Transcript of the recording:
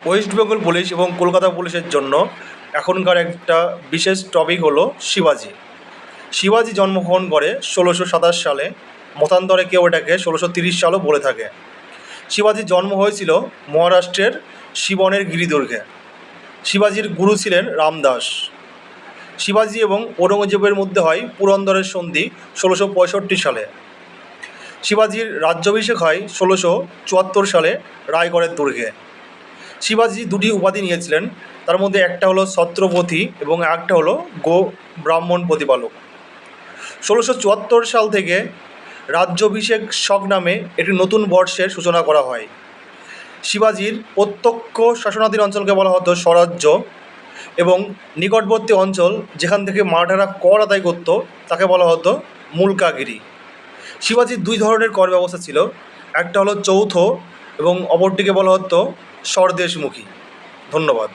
West Bengal police এবং কলকাতা পুলিশের জন্য এখনকার একটা বিশেষ টপিক হলো শিবাজি। শিবাজি জন্মগ্রহণ করে ১৬২৭ সালে, মতান্তরে কেউ এটাকে ১৬৩০ সালও বলে থাকে। শিবাজির জন্ম হয়েছিল মহারাষ্ট্রের সিবনের গিরিদুর্গে। শিবাজির গুরু ছিলেন রামদাস। শিবাজি এবং ঔরঙ্গজেবের মধ্যে হয় পুরন্দরের সন্ধি ১৬৬৫ সালে। শিবাজির রাজ্যাভিষেক হয় ১৬৭৪ সালে রায়গড়ের দুর্গে। শিবাজি দুটি উপাধি নিয়েছিলেন, তার মধ্যে একটা হলো ছত্রপতি এবং একটা হলো ব্রাহ্মণ প্রতিপালক। ১৬৭৪ সাল থেকে রাজ্যাভিষেক শক নামে একটি নতুন বর্ষের সূচনা করা হয়। শিবাজির প্রত্যক্ষ শাসনাধীন অঞ্চলকে বলা হতো স্বরাজ্য এবং নিকটবর্তী অঞ্চল যেখান থেকে মারাঠারা কর আদায় করত তাকে বলা হতো মুলকাগিরি। শিবাজির দুই ধরনের কর ব্যবস্থা ছিল, একটা হলো চৌথ এবং অপরটিকে বলা হতো স্বরদেশমুখী। ধন্যবাদ।